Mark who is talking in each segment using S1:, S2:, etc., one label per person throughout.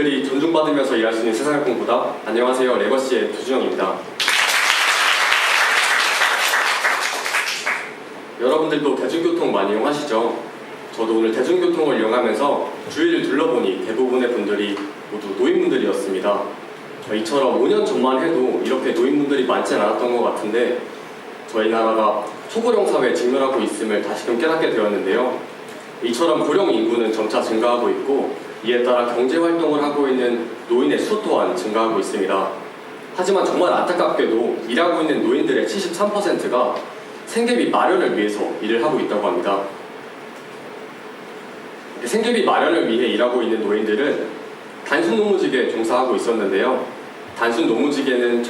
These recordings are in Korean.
S1: 노인들이 존중받으면서 일할 수 있는 세상을 꿈꾸다. 안녕하세요, 레거시의 조준영입니다. 여러분들도 대중교통 많이 이용하시죠? 저도 오늘 대중교통을 이용하면서 주위를 둘러보니 대부분의 분들이 모두 노인분들이었습니다. 이처럼 5년 전만 해도 이렇게 노인분들이 많지 않았던 것 같은데 저희 나라가 초고령 사회에 직면하고 있음을 다시금 깨닫게 되었는데요. 이처럼 고령 인구는 점차 증가하고 있고 이에 따라 경제활동을 하고 있는 노인의 수 또한 증가하고 있습니다. 하지만 정말 안타깝게도 일하고 있는 노인들의 73%가 생계비 마련을 위해서 일을 하고 있다고 합니다. 생계비 마련을 위해 일하고 있는 노인들은 단순 노무직에 종사하고 있었는데요. 단순 노무직에는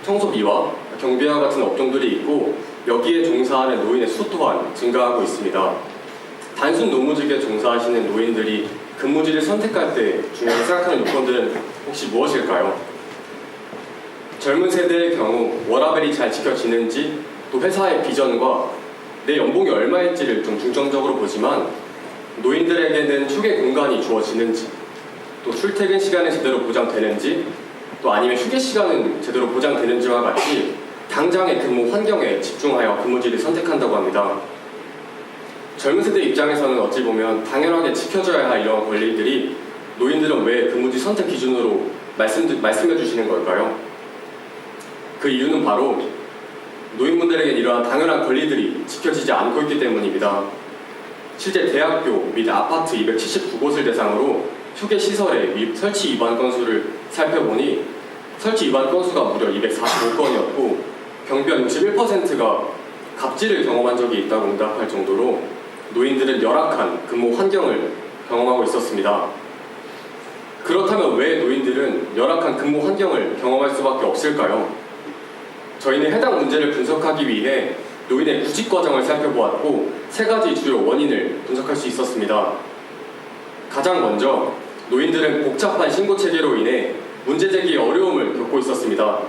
S1: 청소비와 경비와 같은 업종들이 있고 여기에 종사하는 노인의 수 또한 증가하고 있습니다. 단순 노무직에 종사하시는 노인들이 근무지를 선택할 때 중요하게 생각하는 요건들은 혹시 무엇일까요? 젊은 세대의 경우 워라밸이 잘 지켜지는지, 또 회사의 비전과 내 연봉이 얼마일지를 좀 중점적으로 보지만 노인들에게는 휴게 공간이 주어지는지, 또 출퇴근 시간이 제대로 보장되는지, 또 아니면 휴게 시간은 제대로 보장되는지와 같이 당장의 근무 환경에 집중하여 근무지를 선택한다고 합니다. 젊은 세대 입장에서는 어찌 보면 당연하게 지켜져야 할 이러한 권리들이 노인들은 왜 근무지 선택 기준으로 말씀해 주시는 걸까요? 그 이유는 바로 노인분들에게 이러한 당연한 권리들이 지켜지지 않고 있기 때문입니다. 실제 대학교 및 아파트 279곳을 대상으로 휴게시설의 설치 위반 건수를 살펴보니 설치 위반 건수가 무려 245건이었고 경비원 61%가 갑질을 경험한 적이 있다고 응답할 정도로 노인들은 열악한 근무 환경을 경험하고 있었습니다. 그렇다면 왜 노인들은 열악한 근무 환경을 경험할 수밖에 없을까요? 저희는 해당 문제를 분석하기 위해 노인의 구직 과정을 살펴보았고 3가지 주요 원인을 분석할 수 있었습니다. 가장 먼저 노인들은 복잡한 신고 체계로 인해 문제 제기에 어려움을 겪고 있었습니다.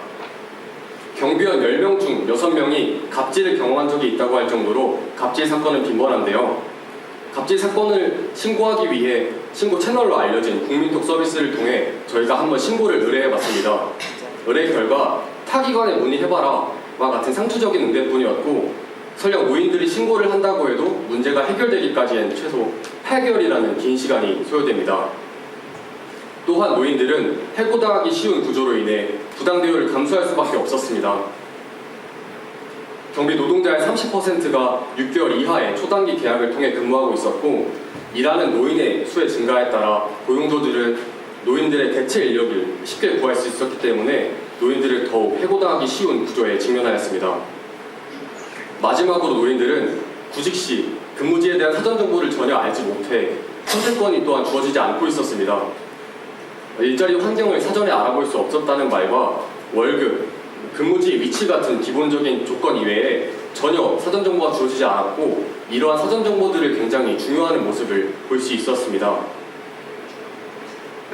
S1: 경비원 10명 중 6명이 갑질을 경험한 적이 있다고 할 정도로 갑질 사건은 빈번한데요. 갑질 사건을 신고하기 위해 신고 채널로 알려진 국민톡 서비스를 통해 저희가 한번 신고를 의뢰해봤습니다. 의뢰 결과 타기관에 문의해봐라 와 같은 상투적인 응대뿐이었고 설령 노인들이 신고를 한다고 해도 문제가 해결되기까지엔 최소 8개월이라는 긴 시간이 소요됩니다. 또한 노인들은 해고당하기 쉬운 구조로 인해 부당 대우를 감수할 수밖에 없었습니다. 경비 노동자의 30%가 6개월 이하의 초단기 계약을 통해 근무하고 있었고 일하는 노인의 수의 증가에 따라 고용주들은 노인들의 대체 인력을 쉽게 구할 수 있었기 때문에 노인들을 더욱 해고당하기 쉬운 구조에 직면하였습니다. 마지막으로 노인들은 구직 시 근무지에 대한 사전 정보를 전혀 알지 못해 선택권이 또한 주어지지 않고 있었습니다. 일자리 환경을 사전에 알아볼 수 없었다는 말과 월급, 근무지 위치 같은 기본적인 조건 이외에 전혀 사전 정보가 주어지지 않았고 이러한 사전 정보들을 굉장히 중요하는 모습을 볼 수 있었습니다.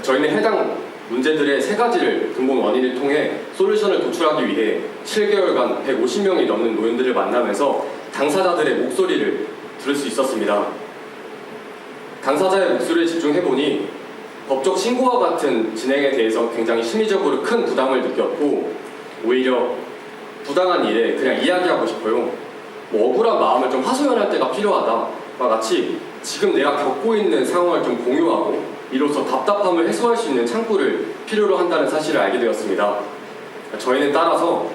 S1: 저희는 해당 문제들의 3가지를 근본 원인을 통해 솔루션을 도출하기 위해 7개월간 150명이 넘는 노인들을 만나면서 당사자들의 목소리를 들을 수 있었습니다. 당사자의 목소리에 집중해보니 법적 신고와 같은 진행에 대해서 굉장히 심리적으로 큰 부담을 느꼈고 오히려 부당한 일에 그냥 이야기하고 싶어요. 억울한 마음을 좀 하소연할 때가 필요하다와 같이 지금 내가 겪고 있는 상황을 좀 공유하고 이로써 답답함을 해소할 수 있는 창구를 필요로 한다는 사실을 알게 되었습니다. 저희는 따라서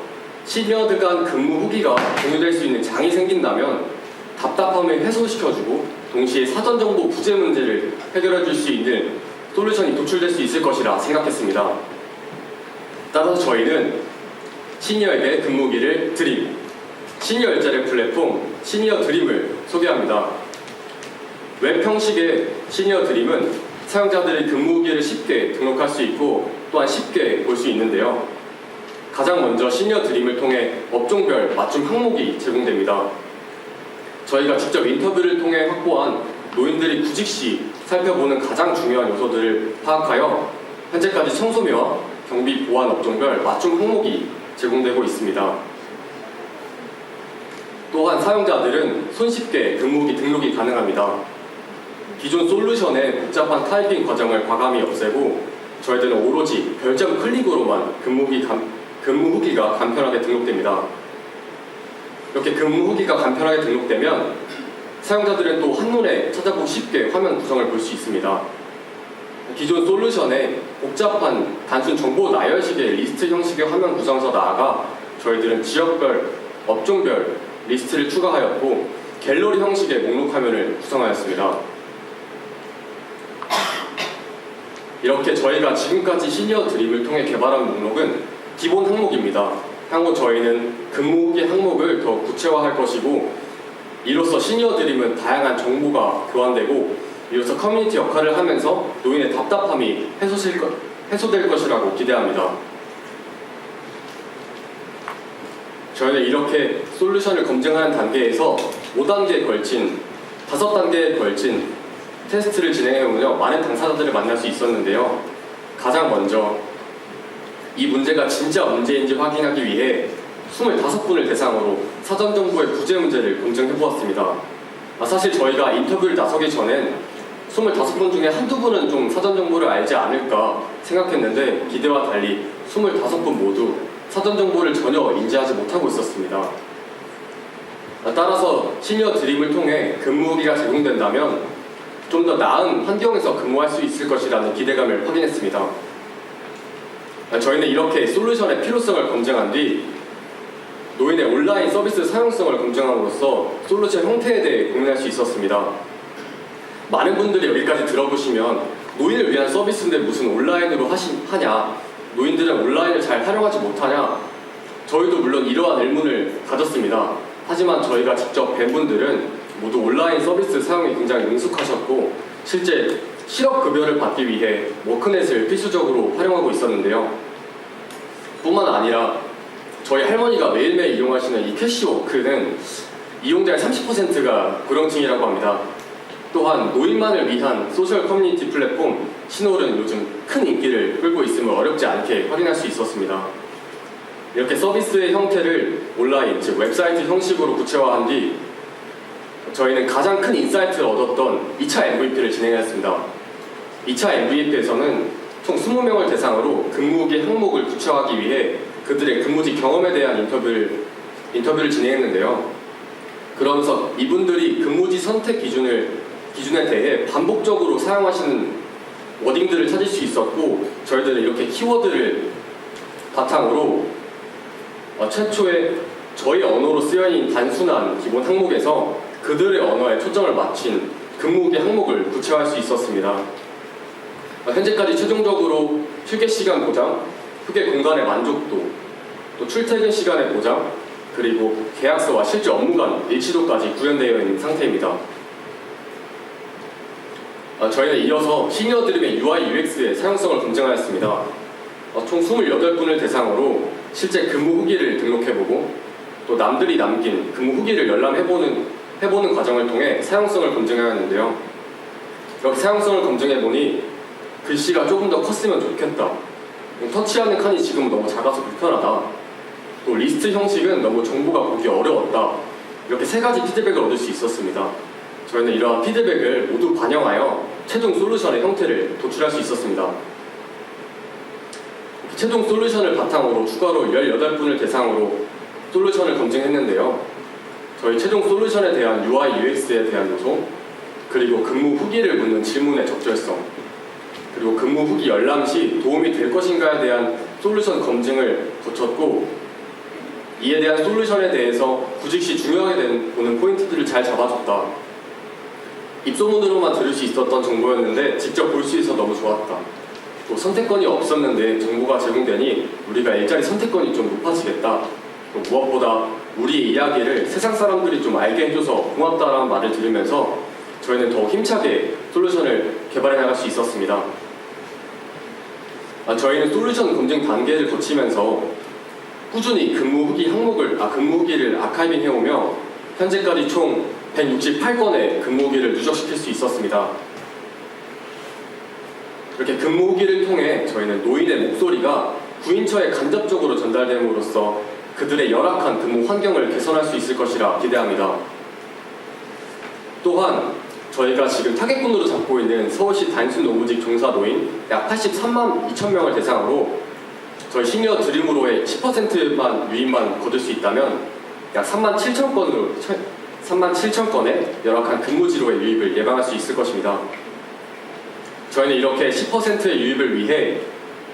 S1: 시니어들 간 근무 후기가 공유될 수 있는 장이 생긴다면 답답함을 해소시켜주고 동시에 사전정보 부재 문제를 해결해 줄 수 있는 솔루션이 도출될 수 있을 것이라 생각했습니다. 따라서 저희는 시니어에게 근무기를 드림, 시니어 일자리 플랫폼 시니어 드림을 소개합니다. 웹 형식의 시니어 드림은 사용자들이 근무기를 쉽게 등록할 수 있고 또한 쉽게 볼 수 있는데요. 가장 먼저 시니어 드림을 통해 업종별 맞춤 항목이 제공됩니다. 저희가 직접 인터뷰를 통해 확보한 노인들이 구직 시 살펴보는 가장 중요한 요소들을 파악하여 현재까지 청소미와 경비 보안 업종별 맞춤 항목이 제공되고 있습니다. 또한 사용자들은 손쉽게 근무기 등록이 가능합니다. 기존 솔루션의 복잡한 타이핑 과정을 과감히 없애고 저희들은 오로지 별점 클릭으로만 근무 후기가 간편하게 등록됩니다. 이렇게 근무 후기가 간편하게 등록되면 사용자들은 또 한눈에 찾아보고 쉽게 화면 구성을 볼 수 있습니다. 기존 솔루션에 복잡한 단순 정보 나열식의 리스트 형식의 화면 구성에서 나아가 저희들은 지역별, 업종별 리스트를 추가하였고 갤러리 형식의 목록 화면을 구성하였습니다. 이렇게 저희가 지금까지 시니어 드림을 통해 개발한 목록은 기본 항목입니다. 향후 저희는 근무 후기 항목을 더 구체화할 것이고 이로써 시니어 드림은 다양한 정보가 교환되고 이로써 커뮤니티 역할을 하면서 노인의 답답함이 해소될 것이라고 기대합니다. 저희는 이렇게 솔루션을 검증하는 단계에서 5단계에 걸친 5단계에 걸친 테스트를 진행해오며 많은 당사자들을 만날 수 있었는데요. 가장 먼저 이 문제가 진짜 문제인지 확인하기 위해 25분을 대상으로 사전 정보의 부재 문제를 검증해보았습니다. 사실 저희가 인터뷰를 나서기 전엔 25분 중에 한두 분은 좀 사전 정보를 알지 않을까 생각했는데 기대와 달리 25분 모두 사전 정보를 전혀 인지하지 못하고 있었습니다. 따라서 시니어 드림을 통해 근무 후기가 제공된다면 좀 더 나은 환경에서 근무할 수 있을 것이라는 기대감을 확인했습니다. 저희는 이렇게 솔루션의 필요성을 검증한 뒤 노인의 온라인 서비스 사용성을 검증함으로써 솔루션 형태에 대해 고민할 수 있었습니다. 많은 분들이 여기까지 들어보시면 노인을 위한 서비스인데 무슨 온라인으로 하냐, 노인들은 온라인을 잘 활용하지 못하냐, 저희도 물론 이러한 의문을 가졌습니다. 하지만 저희가 직접 뵌 분들은 모두 온라인 서비스 사용에 굉장히 능숙하셨고 실제 실업급여를 받기 위해 워크넷을 필수적으로 활용하고 있었는데요. 뿐만 아니라 저희 할머니가 매일매일 이용하시는 이 캐시워크는 이용자의 30%가 고령층이라고 합니다. 또한 노인만을 위한 소셜 커뮤니티 플랫폼 신홀은 요즘 큰 인기를 끌고 있음을 어렵지 않게 확인할 수 있었습니다. 이렇게 서비스의 형태를 온라인, 즉 웹사이트 형식으로 구체화한 뒤 저희는 가장 큰 인사이트를 얻었던 2차 MVP를 진행했습니다. 2차 MVP에서는 총 20명을 대상으로 근무후기 항목을 구체화하기 위해 그들의 근무지 경험에 대한 인터뷰를 진행했는데요. 그러면서 이분들이 근무지 선택 기준에 대해 반복적으로 사용하시는 워딩들을 찾을 수 있었고 저희들은 이렇게 키워드를 바탕으로 최초에 저희 언어로 쓰여있는 단순한 기본 항목에서 그들의 언어에 초점을 맞춘 근무후기 항목을 구체화할 수 있었습니다. 현재까지 최종적으로 휴게 시간 보장, 휴게 공간의 만족도, 또 출퇴근 시간의 보장, 그리고 계약서와 실제 업무 간 일치도까지 구현되어 있는 상태입니다. 저희는 이어서 시니어 드림의 UI UX의 사용성을 검증하였습니다. 총 28분을 대상으로 실제 근무 후기를 등록해보고 또 남들이 남긴 근무 후기를 열람해보는 과정을 통해 사용성을 검증하였는데요. 이렇게 사용성을 검증해보니 글씨가 조금 더 컸으면 좋겠다, 터치하는 칸이 지금 너무 작아서 불편하다, 또 리스트 형식은 너무 정보가 보기 어려웠다, 이렇게 3가지 피드백을 얻을 수 있었습니다. 저희는 이러한 피드백을 모두 반영하여 최종 솔루션의 형태를 도출할 수 있었습니다. 최종 솔루션을 바탕으로 추가로 18분을 대상으로 솔루션을 검증했는데요. 저희 최종 솔루션에 대한 UI, UX에 대한 요소, 그리고 근무 후기를 묻는 질문의 적절성, 그리고 근무 후기 열람 시 도움이 될 것인가에 대한 솔루션 검증을 거쳤고 이에 대한 솔루션에 대해서 구직 시 중요하게 보는 포인트들을 잘 잡아줬다. 입소문으로만 들을 수 있었던 정보였는데 직접 볼 수 있어서 너무 좋았다. 또 선택권이 없었는데 정보가 제공되니 우리가 일자리 선택권이 좀 높아지겠다. 또 무엇보다 우리의 이야기를 세상 사람들이 좀 알게 해줘서 고맙다라는 말을 들으면서 저희는 더 힘차게 솔루션을 개발해 나갈 수 있었습니다. 저희는 솔루션 검증 단계를 거치면서 꾸준히 근무 후기를 아카이빙 해오며 현재까지 총 168건의 근무 후기를 누적시킬 수 있었습니다. 이렇게 근무 후기를 통해 저희는 노인의 목소리가 구인처에 간접적으로 전달됨으로써 그들의 열악한 근무 환경을 개선할 수 있을 것이라 기대합니다. 또한 저희가 지금 타겟군으로 잡고 있는 서울시 단순 노무직 종사 노인 약 83만 2천 명을 대상으로 저희 시니어 드림으로의 10%만 유입만 거둘 수 있다면 약 3만 7천 건의 열악한 근무지로의 유입을 예방할 수 있을 것입니다. 저희는 이렇게 10%의 유입을 위해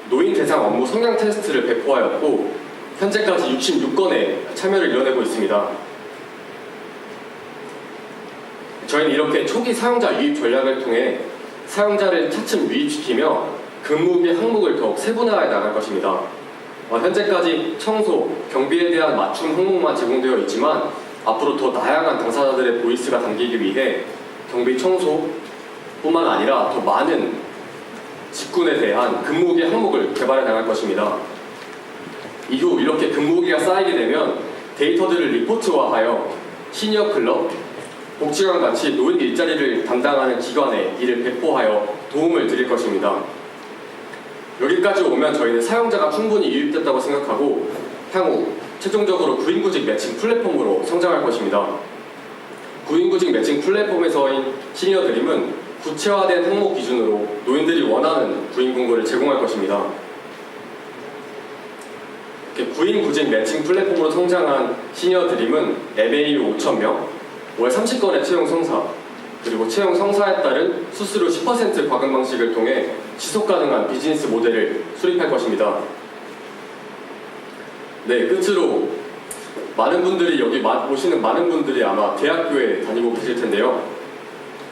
S1: 노인 대상 업무 성향 테스트를 배포하였고 현재까지 66건의 참여를 이뤄내고 있습니다. 저희는 이렇게 초기 사용자 유입 전략을 통해 사용자를 차츰 유입시키며 근무의 항목을 더욱 세분화해 나갈 것입니다. 현재까지 청소, 경비에 대한 맞춤 항목만 제공되어 있지만 앞으로 더 다양한 당사자들의 보이스가 담기기 위해 경비 청소뿐만 아니라 더 많은 직군에 대한 근무기 항목을 개발해 나갈 것입니다. 이후 이렇게 근무기가 쌓이게 되면 데이터들을 리포트화하여 시니어 클럽, 복지관 같이 노인 일자리를 담당하는 기관에 이를 배포하여 도움을 드릴 것입니다. 여기까지 오면 저희는 사용자가 충분히 유입됐다고 생각하고 향후 최종적으로 구인구직 매칭 플랫폼으로 성장할 것입니다. 구인구직 매칭 플랫폼에서인 시니어 드림은 구체화된 항목 기준으로 노인들이 원하는 구인 공고를 제공할 것입니다. 구인구직 매칭 플랫폼으로 성장한 시니어 드림은 MAU 5,000명, 월 30건의 채용 성사, 그리고 채용 성사에 따른 수수료 10% 과금 방식을 통해 지속 가능한 비즈니스 모델을 수립할 것입니다. 네, 끝으로 많은 분들이 여기 오시는 많은 분들이 아마 대학교에 다니고 계실 텐데요.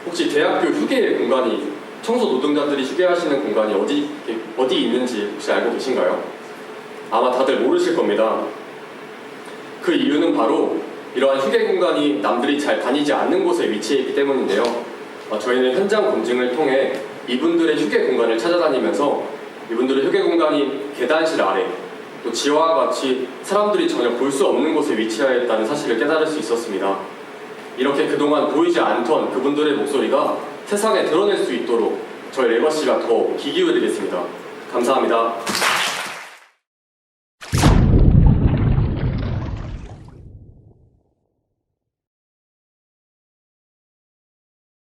S1: 혹시 대학교 휴게 공간이 청소 노동자들이 휴게하시는 공간이 어디 있는지 혹시 알고 계신가요? 아마 다들 모르실 겁니다. 그 이유는 바로 이러한 휴게 공간이 남들이 잘 다니지 않는 곳에 위치해 있기 때문인데요. 저희는 현장 검증을 통해 이분들의 휴게 공간을 찾아다니면서 이분들의 휴게 공간이 계단실 아래, 또 지하와 같이 사람들이 전혀 볼 수 없는 곳에 위치하여 있다는 사실을 깨달을 수 있었습니다. 이렇게 그동안 보이지 않던 그분들의 목소리가 세상에 드러낼 수 있도록 저희 레거시가 더 귀 기울이겠습니다. 감사합니다.